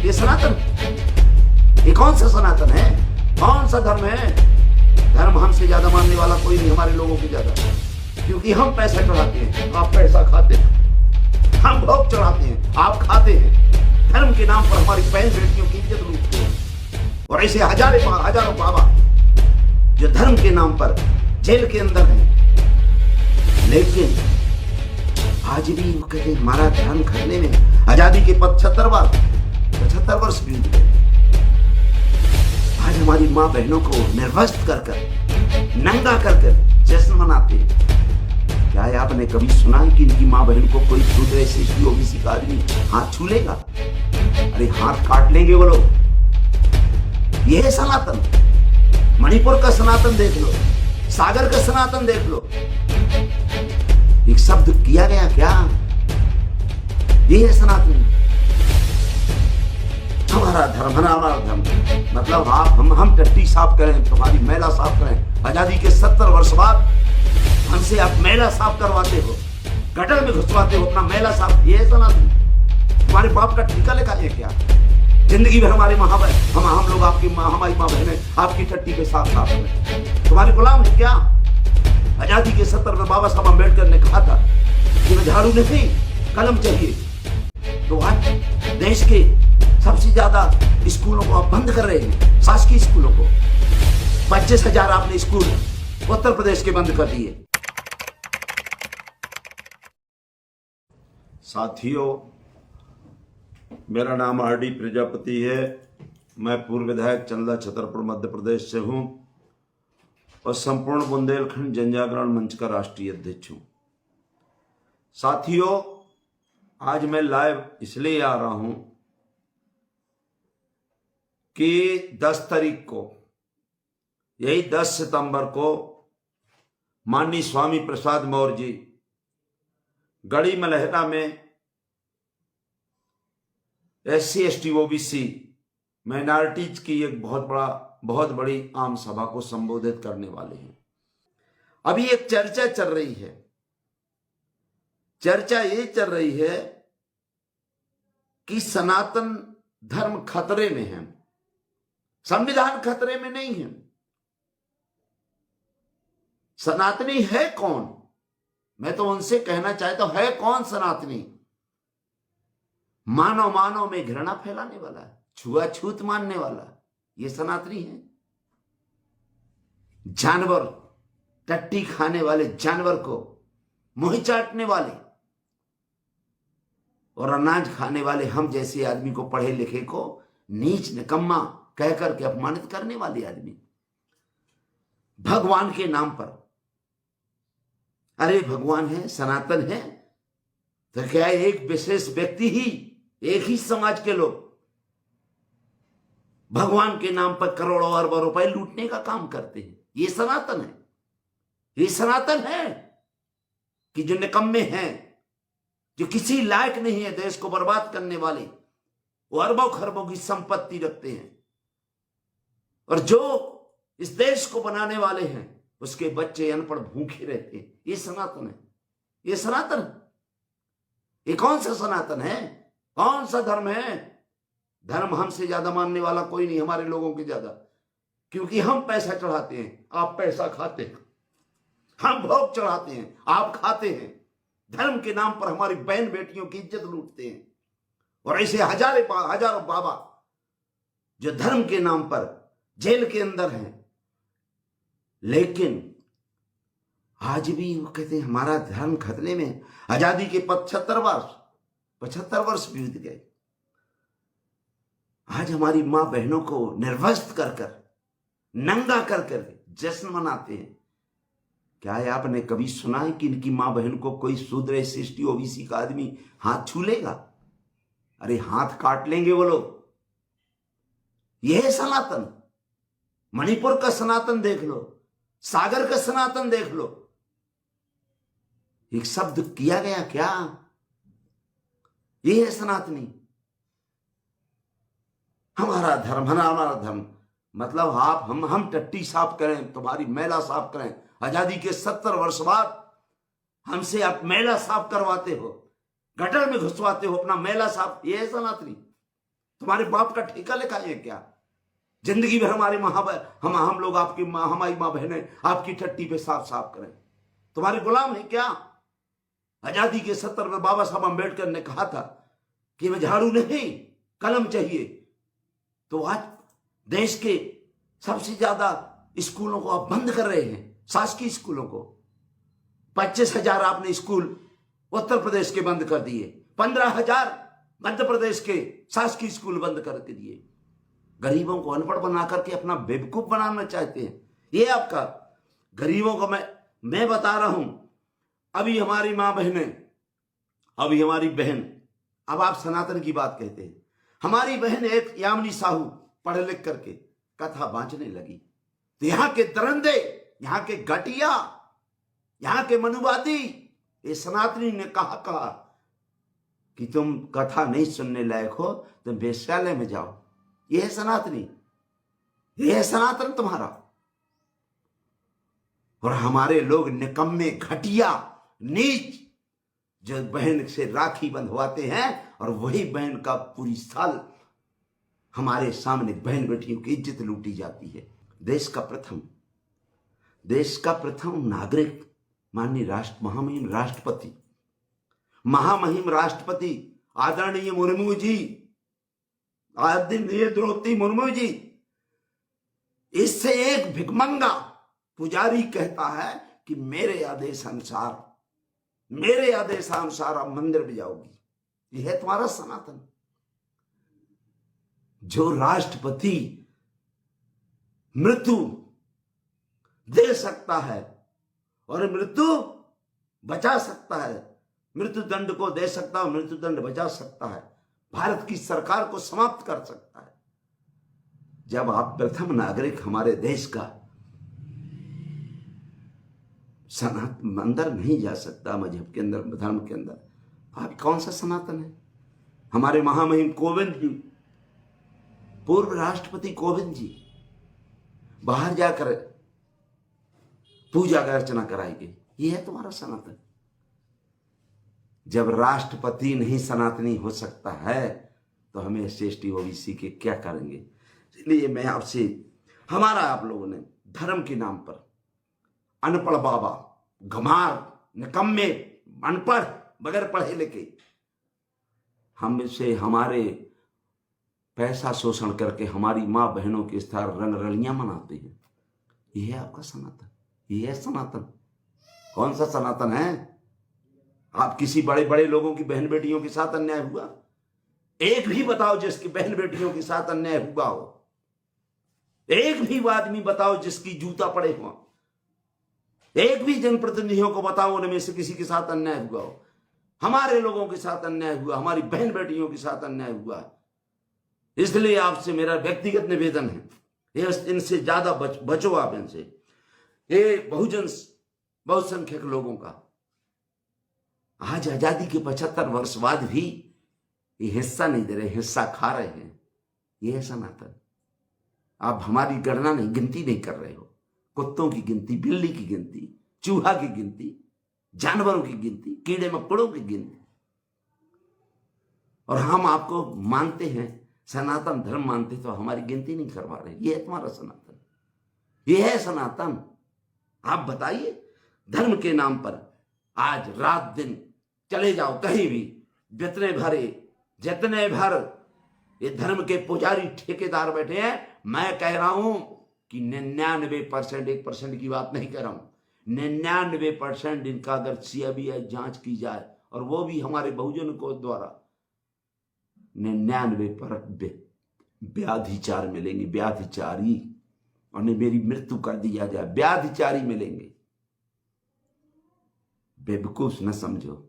ये सनातन, ये कौन सा सनातन है? कौन सा धर्म है? धर्म हमसे ज्यादा मानने वाला कोई नहीं, हमारे लोगों की ज्यादा, क्योंकि हम पैसा चढ़ाते हैं, आप पैसा खाते हैं। हम भोग चढ़ाते हैं, आप खाते हैं। धर्म के नाम पर हमारी बहन बेटियों की इज्जत लूटते हैं। और ऐसे हजारों बाबा जो धर्म के नाम पर जेल के अंदर हैं, लेकिन आज भी वो कहते हैं हमारा धर्म खतरे में। आजादी के 75 वर्ष बीत गए। आज हमारी माँ बहनों को निर्वस्त्र कर कर, नंगा कर कर जश्न मनाते हैं। क्या है, आपने कभी सुना है कि इनकी माँ बहन को कोई शूद्र एससी ओबीसी का आदमी हाथ छू लेगा? अरे हाथ काट लेंगे वो लोग। ये है सनातन। मणिपुर का सनातन देख लो, सागर का सनातन देख लो। एक शब्द किया गया क्या? ये है सनातन। हमारा धर्म मतलब हम टट्टी साफ करें, तुम्हारी मैला साफ करें। आजादी के 70 वर्ष बाद हमसे आप मैला साफ करवाते हो, गटर में घुसवाते हो अपना मैला साफ। ये है सनातन। तुम्हारे बाप का ठिका लेखा है क्या? जिंदगी भर हमारे हम लोग आपकी हमारी माँ बहने आपकी टट्टी पे साफ करें। तुम्हारे गुलाम है क्या? आजादी के 70 में बाबा साहब अम्बेडकर ने कहा था कि झाड़ू नहीं कलम चाहिए। तो आज देश के सबसे ज्यादा स्कूलों को आप बंद कर रहे हैं, शासकीय स्कूलों को। 25,000 आपने स्कूल उत्तर प्रदेश के बंद कर दिए। साथियों, मेरा नाम आरडी प्रजापति है। मैं पूर्व विधायक चंदा छतरपुर मध्य प्रदेश से हूं और संपूर्ण बुंदेलखंड जनजागरण मंच का राष्ट्रीय अध्यक्ष हूं। साथियों, आज मैं लाइव इसलिए आ रहा हूं कि 10 तारीख को, यही 10 सितंबर को, माननीय स्वामी प्रसाद मौर्य जी गढ़ी मलहरा में SC ST OBC माइनॉरिटीज की एक बहुत बड़ी आम सभा को संबोधित करने वाले हैं। अभी एक चर्चा चल रही है। चर्चा ये चल रही है कि सनातन धर्म खतरे में है, संविधान खतरे में नहीं है। सनातनी है कौन? मैं तो उनसे कहना चाहता हूं, है कौन सनातनी? मानव में घृणा फैलाने वाला, छुआछूत मानने वाला, ये सनातनी है। जानवर, टट्टी खाने वाले जानवर को मुंह चाटने वाले और अनाज खाने वाले हम जैसे आदमी को, पढ़े लिखे को नीच निकम्मा कह करके अपमानित करने वाले आदमी, भगवान के नाम पर। अरे भगवान है, सनातन है, तो क्या एक विशेष व्यक्ति ही, एक ही समाज के लोग भगवान के नाम पर करोड़ों अरबों रुपए लूटने का काम करते हैं? ये सनातन है। ये सनातन है कि जो निकम्मे हैं, जो किसी लायक नहीं है, देश को बर्बाद करने वाले, वो अरबों खरबों की संपत्ति रखते हैं, और जो इस देश को बनाने वाले हैं उसके बच्चे अनपढ़ भूखे रहते हैं। ये सनातन है। ये सनातन है। ये कौन सा सनातन है? कौन सा धर्म है? धर्म हमसे ज्यादा मानने वाला कोई नहीं, हमारे लोगों की ज्यादा, क्योंकि हम पैसा चढ़ाते हैं, आप पैसा खाते हैं। हम भोग चढ़ाते हैं, आप खाते हैं। धर्म के नाम पर हमारी बहन बेटियों की इज्जत लूटते हैं। और ऐसे हजारों बाबा जो धर्म के नाम पर जेल के अंदर हैं, लेकिन आज भी वो कहते हैं हमारा धर्म खतरे में। आजादी के 75 वर्ष बीत गए। आज हमारी मां बहनों को निर्वस्त्र कर कर, नंगा कर कर जश्न मनाते हैं। क्या है, आपने कभी सुना है कि इनकी मां बहन को कोई शूद्र SC ST OBC का आदमी हाथ छू लेगा? अरे हाथ काट लेंगे वो लोग। यह है सनातन। मणिपुर का सनातन देख लो, सागर का सनातन देख लो। एक शब्द किया गया क्या? ये है सनातनी। हमारा धर्म मतलब हम टट्टी साफ करें, तुम्हारी मैला साफ करें। आजादी के 70 वर्ष बाद हमसे आप मैला साफ करवाते हो, गटर में घुसवाते हो अपना मैला साफ। ये है सनातनी। तुम्हारे बाप का ठेका लिखा है क्या? जिंदगी भर हमारे हम लोग आपकी हमारी माँ बहनें आपकी टट्टी पे साफ साफ करें, तुम्हारे गुलाम है क्या? आजादी के 70 में बाबा साहब अम्बेडकर ने कहा था कि मैं झाड़ू नहीं कलम चाहिए। तो आज देश के सबसे ज्यादा स्कूलों को आप बंद कर रहे हैं, शासकीय स्कूलों को। 25,000 आपने स्कूल उत्तर प्रदेश के बंद कर दिए, 15,000 मध्य प्रदेश के शासकीय स्कूल बंद करके दिए। गरीबों को अनपढ़ बना करके अपना बेवकूफ बनाना चाहते हैं। ये आपका गरीबों को मैं बता रहा हूं। अभी हमारी मां बहनें, अभी हमारी बहन, अब आप सनातन की बात कहते हैं, हमारी बहन एक यामिनी साहू पढ़ लिख करके कथा बांचने लगी। तो यहां के दरंदे, यहां के घटिया, यहां के मनुवादी, ये सनातनी ने कहा कि तुम कथा नहीं सुनने लायक हो, तुम वेश्यालय में जाओ। यह है सनातनी, यह है सनातन तुम्हारा। और हमारे लोग निकम्मे, घटिया, नीच, जो बहन से राखी बंधवाते हैं और वही बहन का पूरी साल हमारे सामने बहन बेटियों की इज्जत लूटी जाती है। देश का प्रथम नागरिक माननीय महामहिम राष्ट्रपति आदरणीय मुर्मू जी, आदरणीय द्रौपदी मुर्मू जी, इससे एक भिखमंगा पुजारी कहता है कि मेरे आदेशानुसार आप मंदिर में जाओगी। यह है तुम्हारा सनातन। जो राष्ट्रपति मृत्यु दे सकता है और मृत्यु बचा सकता है, मृत्यु दंड को दे सकता है, मृत्यु दंड बचा सकता है, भारत की सरकार को समाप्त कर सकता है, जब आप प्रथम नागरिक हमारे देश का सनातन अंदर नहीं जा सकता, मजहब के अंदर, धर्म के अंदर, आप कौन सा सनातन है? हमारे महामहिम कोविंद जी, पूर्व राष्ट्रपति कोविंद जी, बाहर जाकर पूजा अर्चना कराई गई। यह है तुम्हारा सनातन। जब राष्ट्रपति नहीं सनातनी हो सकता है तो हमें एसटी ओबीसी के क्या करेंगे? इसलिए मैं आपसे, हमारा आप लोगों ने धर्म के नाम पर अनपढ़ बाबा, गमार, निकम्मे, अनपढ़, बगैर पढ़े लिखे, हमसे हमारे पैसा शोषण करके हमारी मां बहनों के साथ रंग रलियां मनाते हैं। यह है आपका सनातन, यह है सनातन। कौन सा सनातन है? आप किसी बड़े बड़े लोगों की बहन बेटियों के साथ अन्याय हुआ? एक भी बताओ जिसकी बहन बेटियों के साथ अन्याय हुआ हो। एक भी आदमी बताओ जिसकी जूता पड़े हो। एक भी जनप्रतिनिधियों को बताओ उनमें से किसी के साथ अन्याय हुआ हो। हमारे लोगों के साथ अन्याय हुआ, हमारी बहन बेटियों के साथ अन्याय हुआ। इसलिए आपसे मेरा व्यक्तिगत निवेदन है, इनसे ज्यादा बचो आप इनसे। ये बहुसंख्यक लोगों का आज आजादी के 75 वर्ष बाद भी ये हिस्सा नहीं दे रहे, हिस्सा खा रहे हैं। ये है सनातन। आप हमारी गणना नहीं, गिनती नहीं कर रहे हो। कुत्तों की गिनती, बिल्ली की गिनती, चूहा की गिनती, जानवरों की गिनती, कीड़े मकोड़ों की गिनती। और हम आपको मानते हैं, सनातन धर्म मानते, तो हमारी गिनती नहीं करवा रहे। ये है तुम्हारा सनातन, ये है सनातन। आप बताइए, धर्म के नाम पर आज रात दिन चले जाओ कहीं भी, जितने भर ये धर्म के पुजारी ठेकेदार बैठे हैं, मैं कह रहा हूं कि 99%, 1% की बात नहीं कर रहा हूं, 99% इनका अगर सीबीआई जांच की जाए, और वो भी हमारे बहुजन को द्वारा, 99% व्याधिचार मिलेंगे, व्याधिचारी, और मेरी मृत्यु कर दिया जाए, व्याधिचारी मिलेंगे। बेवकूफ न समझो।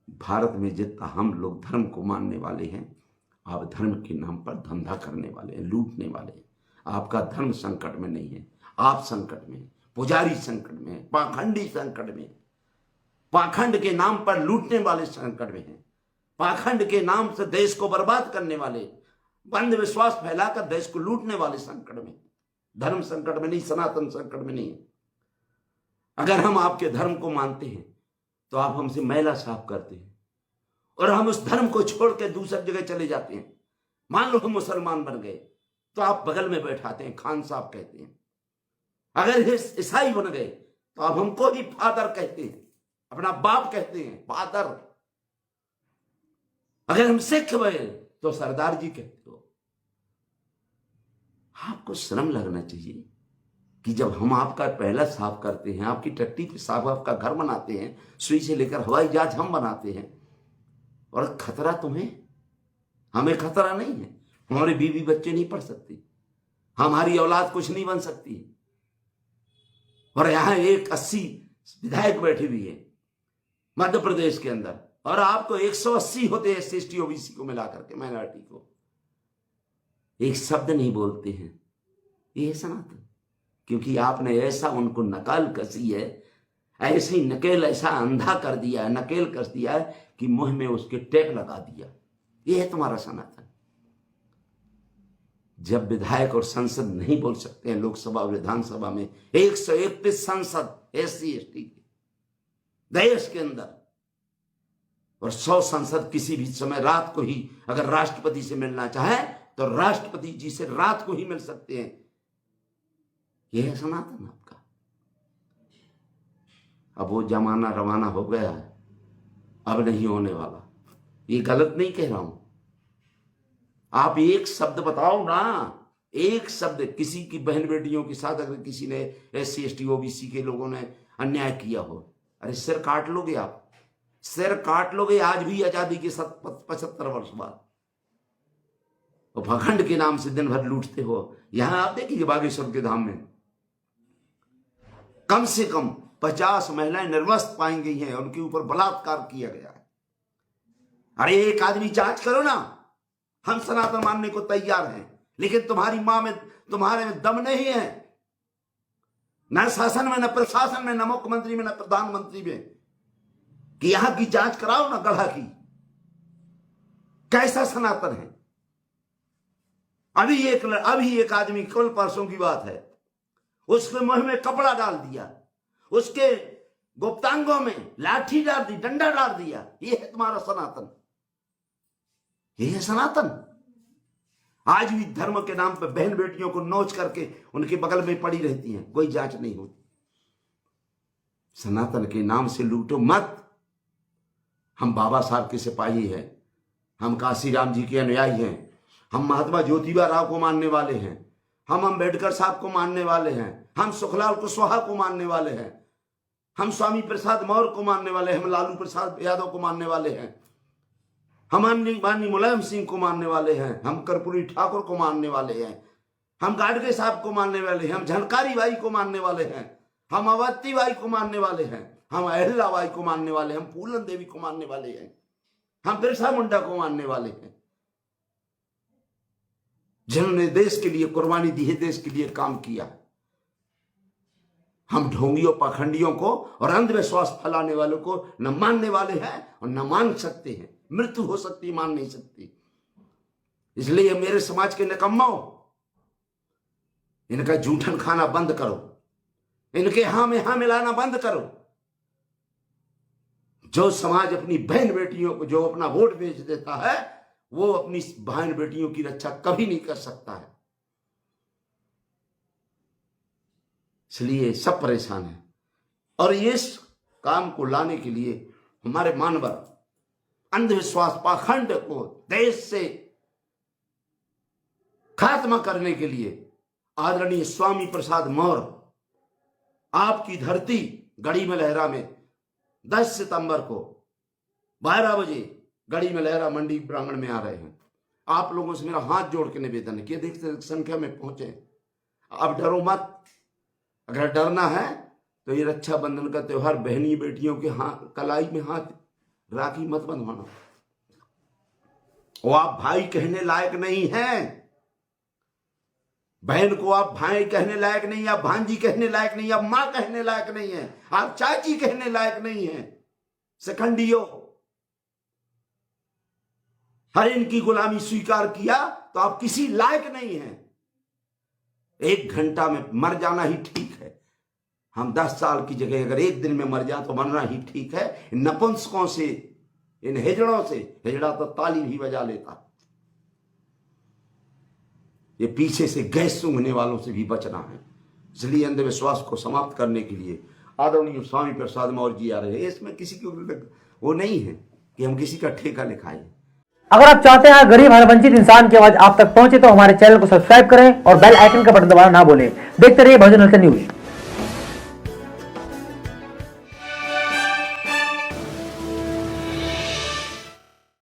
भारत में जितना हम लोग धर्म को मानने वाले हैं, आप धर्म के नाम पर धंधा करने वाले हैं, लूटने वाले हैं। आपका धर्म संकट में नहीं है, आप संकट में, पुजारी संकट में, पाखंडी संकट में, पाखंड के नाम पर लूटने वाले संकट में हैं, पाखंड के नाम से देश को बर्बाद करने वाले, अंधविश्वास फैलाकर देश को लूटने वाले संकट में, धर्म संकट में नहीं, सनातन संकट में नहीं है। अगर हम आपके धर्म को मानते हैं तो आप हमसे मैला साफ करते हैं, और हम उस धर्म को छोड़ के दूसरी जगह चले जाते हैं। मान लो हम मुसलमान बन गए तो आप बगल में बैठाते हैं, खान साहब कहते हैं। अगर ईसाई बन गए तो आप हमको ही फादर कहते हैं, अपना बाप कहते हैं, फादर। अगर हम सिख बने तो सरदार जी कहते हो। आपको शर्म लगना चाहिए कि जब हम आपका पहला साफ करते हैं, आपकी टट्टी पे साफ आपका घर बनाते हैं, सुई से लेकर हवाई जहाज हम बनाते हैं, और खतरा तुम्हें, हमें खतरा नहीं है। हमारे बीवी बच्चे नहीं पढ़ सकती, हमारी औलाद कुछ नहीं बन सकती। और यहां एक 80 विधायक बैठे हुए हैं मध्य प्रदेश के अंदर, और आपको 180 होते हैं SC/ST OBC को मिलाकर के, माइनॉरिटी को। एक शब्द नहीं बोलते हैं। ये सनातन, क्योंकि आपने ऐसा उनको नकाल कसी है, ऐसे ही नकेल ऐसा अंधा कर दिया है, नकेल कर दिया है कि मुंह में उसके टेप लगा दिया। ये है तुम्हारा सनातन। जब विधायक और संसद नहीं बोल सकते हैं लोकसभा और विधानसभा में, 131 संसद SC/ST के देश के अंदर, और 100 संसद किसी भी समय रात को ही अगर राष्ट्रपति से मिलना चाहे तो राष्ट्रपति जी से रात को ही मिल सकते हैं। यह है सनातन आपका। अब वो जमाना रवाना हो गया है, अब नहीं होने वाला। ये गलत नहीं कह रहा हूं। आप एक शब्द बताओ ना, एक शब्द किसी की बहन बेटियों के साथ अगर किसी ने SC/ST OBC के लोगों ने अन्याय किया हो, अरे सिर काट लोगे आप, सिर काट लोगे। आज भी आजादी के 75 वर्ष बाद और पाखंड के नाम से दिन भर लूटते हो। यहां आप देखिए बागेश्वर के धाम में कम से कम 50 महिलाएं निर्वस्त्र पाई गई हैं, उनके ऊपर बलात्कार किया गया है। अरे एक आदमी जांच करो ना। हम सनातन मानने को तैयार हैं, लेकिन तुम्हारी मां में, तुम्हारे में दम नहीं है, न शासन में, न प्रशासन में, न मुख्यमंत्री में, न प्रधानमंत्री में, कि यहां की जांच कराओ ना गढ़ा की। कैसा सनातन है। अभी एक आदमी, कल परसों की बात है, उसके मुंह में कपड़ा डाल दिया, उसके गुप्तांगों में लाठी डाल दी, डंडा डाल दिया। ये है तुम्हारा सनातन, ये है सनातन। आज भी धर्म के नाम पर बहन बेटियों को नोच करके उनके बगल में पड़ी रहती हैं, कोई जांच नहीं होती। सनातन के नाम से लूटो मत। हम बाबा साहब के सिपाही हैं, हम काशीराम जी के अनुयायी हैं, हम महात्मा ज्योतिबा राव को मानने वाले हैं, हम अम्बेडकर साहब को मानने वाले हैं, हम सुखलाल कुशवाहा को मानने वाले हैं, हम स्वामी प्रसाद मौर्य को मानने वाले हैं, हम लालू प्रसाद यादव को मानने वाले हैं, हम माननीय मुलायम सिंह को मानने वाले हैं, हम कर्पूरी ठाकुर को मानने वाले हैं, हम गाडगे साहब को मानने वाले हैं, हम झनकारी बाई को मानने वाले हैं, हम अवंती बाई को मानने वाले हैं, हम अहिल्याबाई को मानने वाले हैं, हम फूलन देवी को मानने वाले हैं, हम बिरसा मुंडा को मानने वाले हैं, जिन्होंने देश के लिए कुर्बानी दी है, देश के लिए काम किया। हम ढोंगियों, पाखंडियों को और अंधविश्वास फैलाने वालों को न मानने वाले हैं और न मान सकते हैं। मृत्यु हो सकती, मान नहीं सकती। इसलिए मेरे समाज के निकम्मों, इनका जूठन खाना बंद करो, इनके हां में हां मिलाना बंद करो। जो समाज अपनी बहन बेटियों को, जो अपना वोट बेच देता है, वो अपनी बहन बेटियों की रक्षा कभी नहीं कर सकता है। इसलिए सब परेशान है, और इस काम को लाने के लिए हमारे मानवर अंधविश्वास, पाखंड को देश से खात्मा करने के लिए आदरणीय स्वामी प्रसाद मौर्य आपकी धरती गढ़ी में लहरा में 10 सितंबर को 12 बजे गढ़ी में लहरा मंडी प्रांगण में आ रहे हैं। आप लोगों से मेरा हाथ जोड़ के निवेदन है कि अधिक से अधिक संख्या में पहुंचे। अब डरो मत। अगर डरना है तो ये रक्षाबंधन का त्योहार बहनी बेटियों के हाथ, कलाई में हाथ राखी मत बंधवाना। वो आप भाई कहने लायक नहीं हैं। बहन को आप भाई कहने लायक नहीं, आप भांजी कहने लायक नहीं, आप मां कहने लायक नहीं है, आप चाची कहने लायक नहीं है। सखंडियों, हर इनकी गुलामी स्वीकार किया तो आप किसी लायक नहीं हैं। 1 घंटा में मर जाना ही ठीक है। हम 10 साल की जगह अगर 1 दिन में मर जाए तो मरना ही ठीक है। नपुंसकों से इन हिजड़ों से। हिजड़ा तो ताली भी बजा लेता। ये पीछे से गैस सूंघने वालों से भी बचना है। इसलिए अंधविश्वास को समाप्त करने के लिए आदरणीय स्वामी प्रसाद मौर्य जी आ रहे हैं। इसमें किसी को वो नहीं है कि हम किसी का ठेका लिखाएं। अगर आप चाहते हैं गरीब हर वंचित इंसान की आवाज आप तक पहुंचे तो हमारे चैनल को सब्सक्राइब करें और बेल आइकन का बटन दबाना ना भूलें। देखते रहिए भजन न्यूज।